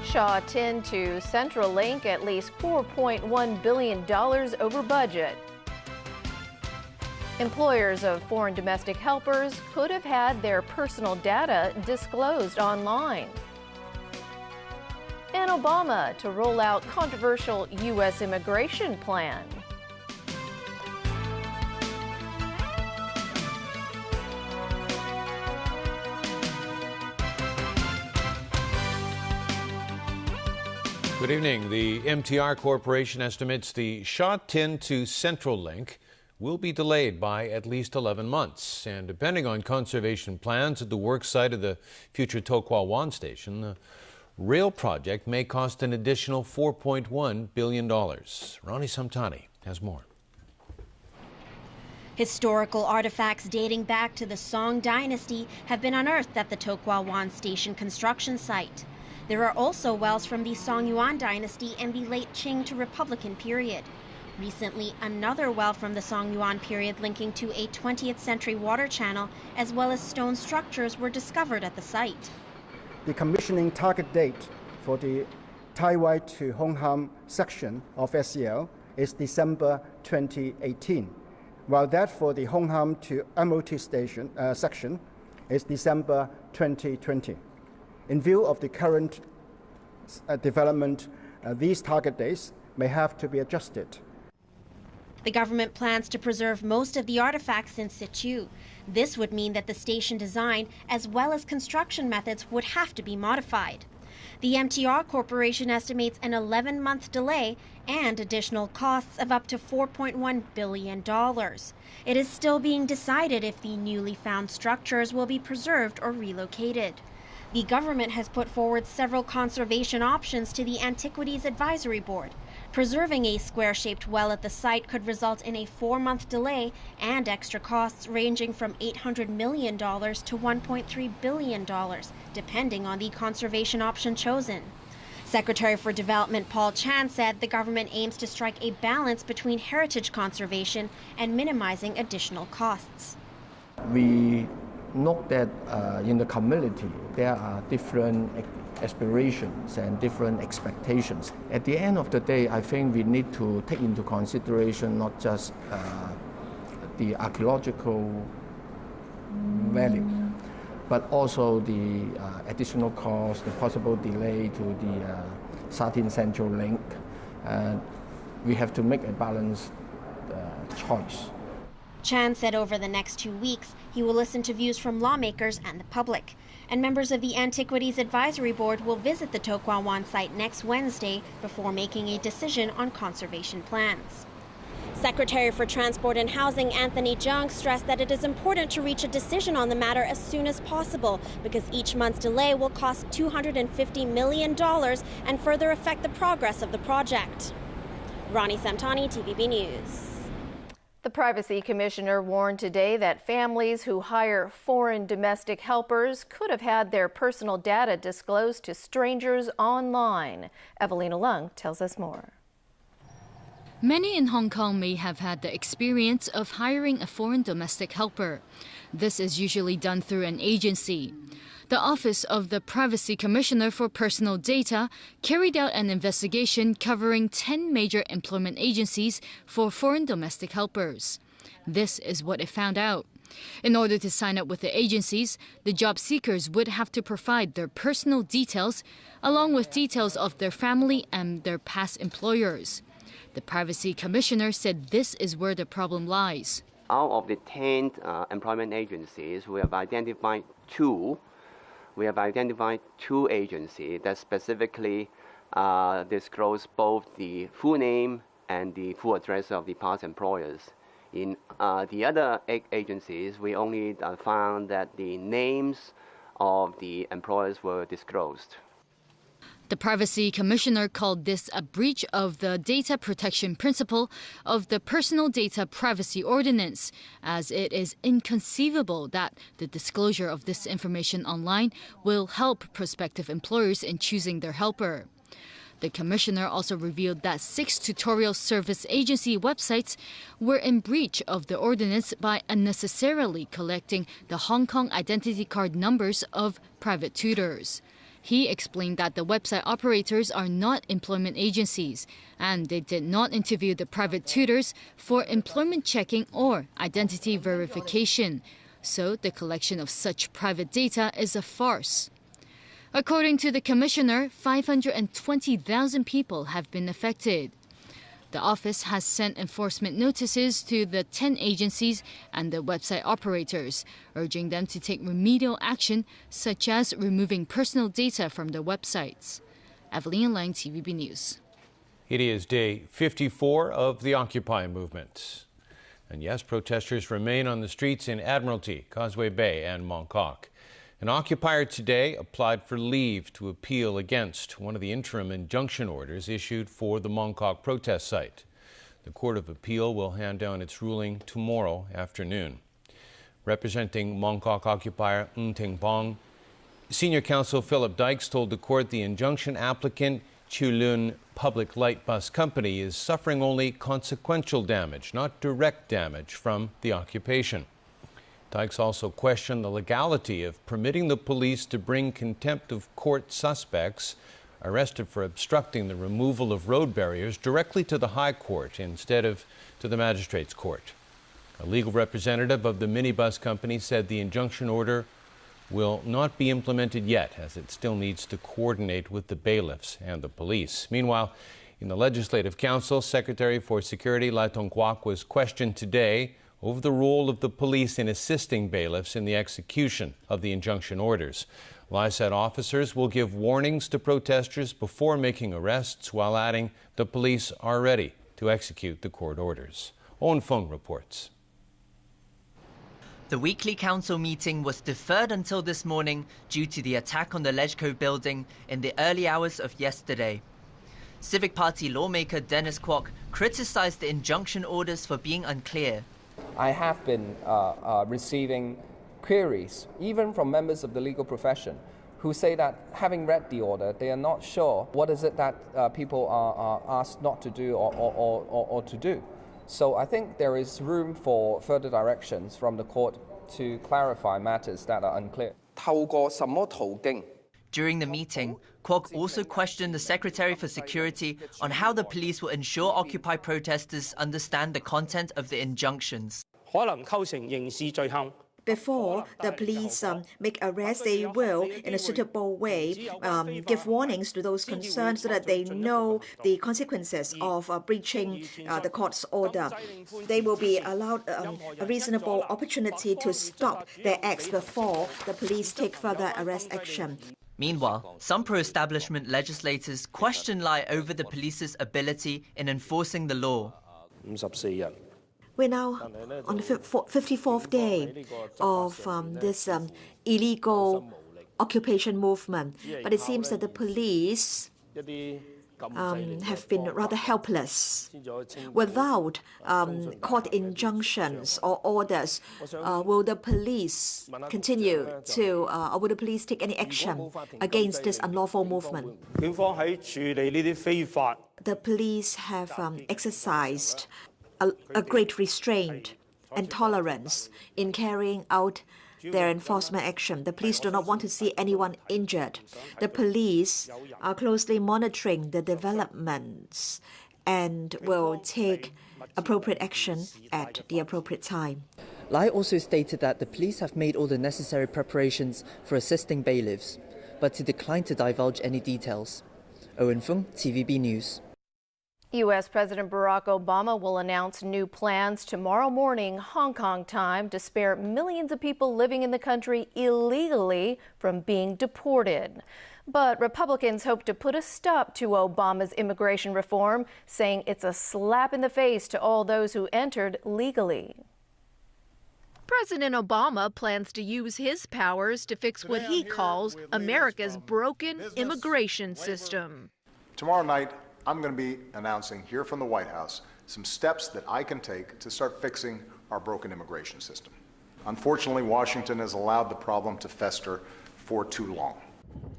Shaw 10 to Central Link at least $4.1 billion over budget. Employers of foreign domestic helpers could have had their personal data disclosed online. And Obama to roll out controversial U.S. immigration plan. Good evening. The MTR Corporation estimates the Shaw 10 to Central Link will be delayed by at least 11 months. And depending on conservation plans at the work site of the future To Kwa Wan station, the rail project may cost an additional $4.1 billion. Ronnie Samtani has more. Historical artifacts dating back to the Song dynasty have been unearthed at the To Kwa Wan station construction site. There are also wells from the Song Yuan dynasty and the late Qing to Republican period. Recently, another well from the Song Yuan period linking to a 20th century water channel as well as stone structures were discovered at the site. The commissioning target date for the Tai Wai to Hong Ham section of SCL is December 2018, while that for the Hong Ham to MOT station section is December 2020. In view of the current development, these target dates may have to be adjusted. The government plans to preserve most of the artifacts in situ. This would mean that the station design as well as construction methods would have to be modified. The MTR Corporation estimates an 11-month delay and additional costs of up to $4.1 billion. It is still being decided if the newly found structures will be preserved or relocated. The government has put forward several conservation options to the Antiquities Advisory Board. Preserving a square-shaped well at the site could result in a 4-month delay and extra costs ranging from $800 million to $1.3 billion, depending on the conservation option chosen. Secretary for Development Paul Chan said the government aims to strike a balance between heritage conservation and minimizing additional costs. We note that in the community there are different aspirations and different expectations. At the end of the day, I think we need to take into consideration not just the archaeological value, but also the additional cost, the possible delay to the Southern Central Link. We have to make a balanced choice. Chan said over the next 2 weeks, he will listen to views from lawmakers and the public. And members of the Antiquities Advisory Board will visit the To Kwa Wan site next Wednesday before making a decision on conservation plans. Secretary for Transport and Housing Anthony Jung stressed that it is important to reach a decision on the matter as soon as possible because each month's delay will cost $250 million and further affect the progress of the project. Ronnie Samtani, TVB News. The Privacy Commissioner warned today that families who hire foreign domestic helpers could have had their personal data disclosed to strangers online. Evelina Lung tells us more. Many in Hong Kong may have had the experience of hiring a foreign domestic helper. This is usually done through an agency. The Office of the Privacy Commissioner for Personal Data carried out an investigation covering 10 major employment agencies for foreign domestic helpers. This is what it found out. In order to sign up with the agencies, the job seekers would have to provide their personal details along with details of their family and their past employers. The Privacy Commissioner said this is where the problem lies. Out of the 10 employment agencies, we have identified two. We have identified two agencies that specifically disclose both the full name and the full address of the past employers. In the other agencies, we only found that the names of the employers were disclosed. The Privacy Commissioner called this a breach of the data protection principle of the Personal Data Privacy Ordinance, as it is inconceivable that the disclosure of this information online will help prospective employers in choosing their helper. The commissioner also revealed that 6 tutorial service agency websites were in breach of the ordinance by unnecessarily collecting the Hong Kong identity card numbers of private tutors. He explained that the website operators are not employment agencies and they did not interview the private tutors for employment checking or identity verification. So the collection of such private data is a farce. According to the commissioner, 520,000 people have been affected. The office has sent enforcement notices to the 10 agencies and the website operators, urging them to take remedial action, such as removing personal data from their websites. Evelyn Lang, TVB News. It is day 54 of the Occupy movement. And yes, protesters remain on the streets in Admiralty, Causeway Bay, and Mong Kok. An occupier today applied for leave to appeal against one of the interim injunction orders issued for the Mong Kok protest site. The Court of Appeal will hand down its ruling tomorrow afternoon. Representing Mong Kok occupier Ng Ting Bong, Senior Counsel Philip Dykes told the court the injunction applicant Chulun Public Light Bus Company is suffering only consequential damage, not direct damage from the occupation. Dykes also questioned the legality of permitting the police to bring contempt of court suspects arrested for obstructing the removal of road barriers directly to the High Court instead of to the Magistrates' Court. A legal representative of the minibus company said the injunction order will not be implemented yet, as it still needs to coordinate with the bailiffs and the police. Meanwhile, in the Legislative Council, Secretary for Security Lai Tong-kwok was questioned today over the role of the police in assisting bailiffs in the execution of the injunction orders. Lai said officers will give warnings to protesters before making arrests, while adding the police are ready to execute the court orders. Owen Fung reports. The weekly council meeting was deferred until this morning due to the attack on the Legco building in the early hours of yesterday. Civic Party lawmaker Dennis Kwok criticized the injunction orders for being unclear. I have been receiving queries, even from members of the legal profession, who say that having read the order, they are not sure what is it that people are asked not to do or to do. So I think there is room for further directions from the court to clarify matters that are unclear. 透過什麼途徑? During the meeting, Kwok also questioned the Secretary for Security on how the police will ensure Occupy protesters understand the content of the injunctions. 可能構成刑事罪行。 Before the police make arrests, they will, in a suitable way, give warnings to those concerned so that they know the consequences of breaching the court's order. They will be allowed a reasonable opportunity to stop their acts before the police take further arrest action. Meanwhile, some pro-establishment legislators question Lai over the police's ability in enforcing the law. 54人。 We're now on the 54th day of this illegal occupation movement, but it seems that the police have been rather helpless. Without court injunctions or orders, will the police continue to, or will the police take any action against this unlawful movement? The police have exercised a great restraint and tolerance in carrying out their enforcement action. The police do not want to see anyone injured. The police are closely monitoring the developments and will take appropriate action at the appropriate time. Lai also stated that the police have made all the necessary preparations for assisting bailiffs, but to decline to divulge any details. Owen Fung, TVB News. U.S. President Barack Obama will announce new plans tomorrow morning, Hong Kong time, to spare millions of people living in the country illegally from being deported. But Republicans hope to put a stop to Obama's immigration reform, saying it's a slap in the face to all those who entered legally. President Obama plans to use his powers to fix what he calls America's broken immigration system. Tomorrow night, I'm going to be announcing here from the White House some steps that I can take to start fixing our broken immigration system. Unfortunately, Washington has allowed the problem to fester for too long.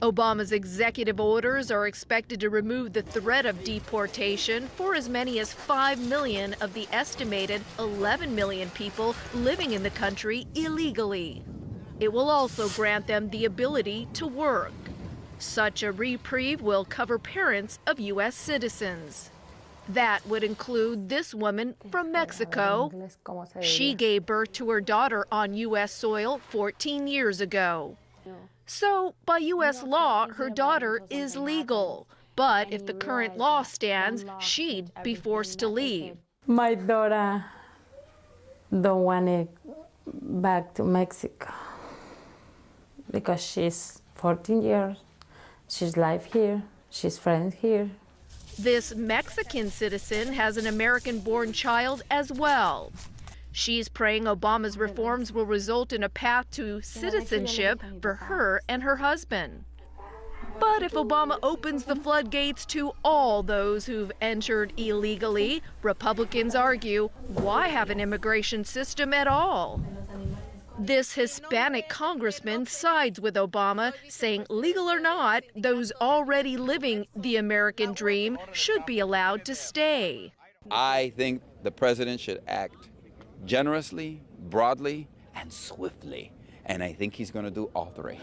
Obama's executive orders are expected to remove the threat of deportation for as many as 5 million of the estimated 11 million people living in the country illegally. It will also grant them the ability to work. Such a reprieve will cover parents of U.S. citizens. That would include this woman from Mexico. She gave birth to her daughter on U.S. soil 14 years ago. So, by U.S. law, her daughter is legal. But if the current law stands, she'd be forced to leave. My daughter don't want to back to Mexico because she's 14 years. She's live here. She's friends here. This Mexican citizen has an American-born child as well. She's praying Obama's reforms will result in a path to citizenship for her and her husband. But if Obama opens the floodgates to all those who've entered illegally, Republicans argue, why have an immigration system at all? This Hispanic congressman sides with Obama, saying legal or not, those already living the American dream should be allowed to stay. I think the president should act generously, broadly, and swiftly. And I think he's going to do all three.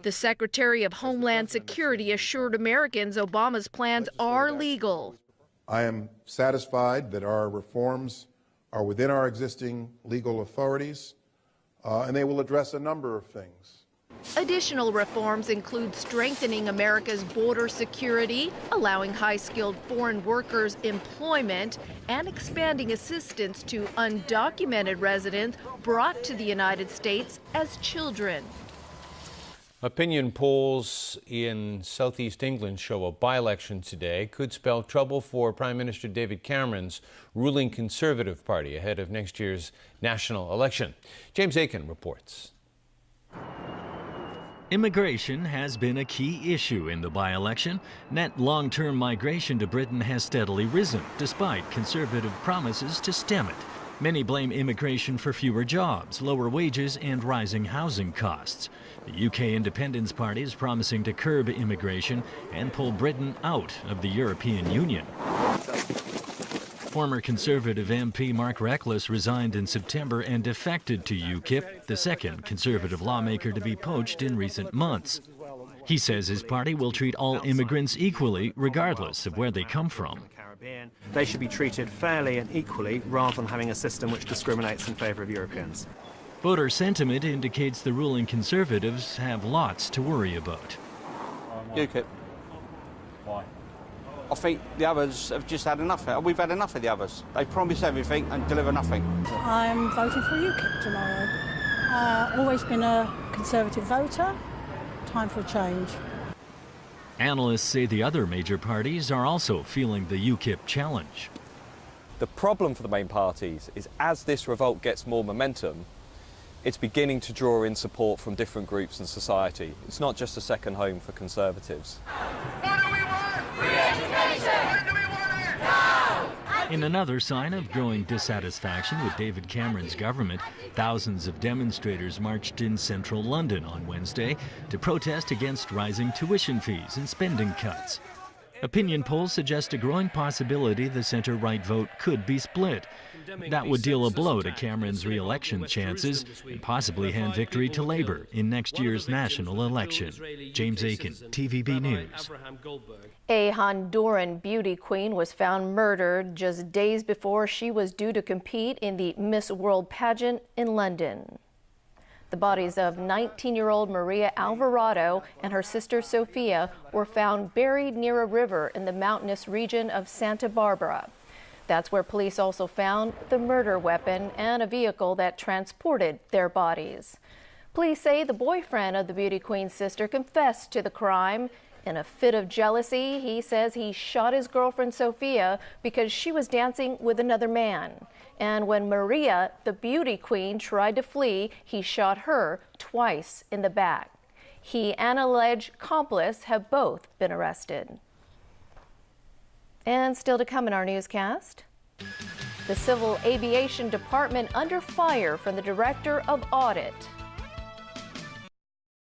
The Secretary of Homeland Security assured Americans Obama's plans are legal. I am satisfied that our reforms are within our existing legal authorities, and they will address a number of things. Additional reforms include strengthening America's border security, allowing high-skilled foreign workers employment, and expanding assistance to undocumented residents brought to the United States as children. Opinion polls in southeast England show a by-election today could spell trouble for Prime Minister David Cameron's ruling Conservative Party ahead of next year's national election. James Aiken reports. Immigration has been a key issue in the by-election. Net long-term migration to Britain has steadily risen, despite Conservative promises to stem it. Many blame immigration for fewer jobs, lower wages, and rising housing costs. The UK Independence Party is promising to curb immigration and pull Britain out of the European Union. Former Conservative MP Mark Reckless resigned in September and defected to UKIP, the second Conservative lawmaker to be poached in recent months. He says his party will treat all immigrants equally, regardless of where they come from. They should be treated fairly and equally, rather than having a system which discriminates in favour of Europeans. Voter sentiment indicates the ruling Conservatives have lots to worry about. UKIP. Why? I think the others have just had enough. We've had enough of the others. They promise everything and deliver nothing. I'm voting for UKIP tomorrow. Always been a Conservative voter. Time for a change. Analysts say the other major parties are also feeling the UKIP challenge. The problem for the main parties is as this revolt gets more momentum, it's beginning to draw in support from different groups in society. It's not just a second home for Conservatives. In another sign of growing dissatisfaction with David Cameron's government, thousands of demonstrators marched in central London on Wednesday to protest against rising tuition fees and spending cuts. Opinion polls suggest a growing possibility the centre-right vote could be split. That would deal a blow to Cameron's re-election chances and possibly hand victory to Labour in next year's national election. James Aiken, TVB News. A Honduran beauty queen was found murdered just days before she was due to compete in the Miss World pageant in London. The bodies of 19-year-old Maria Alvarado and her sister Sofia were found buried near a river in the mountainous region of Santa Barbara. That's where police also found the murder weapon and a vehicle that transported their bodies. Police say the boyfriend of the beauty queen's sister confessed to the crime. In a fit of jealousy, he says he shot his girlfriend Sofia because she was dancing with another man. And when Maria, the beauty queen, tried to flee, he shot her twice in the back. He and an alleged accomplice have both been arrested. And still to come in our newscast, the Civil Aviation Department under fire from the Director of Audit.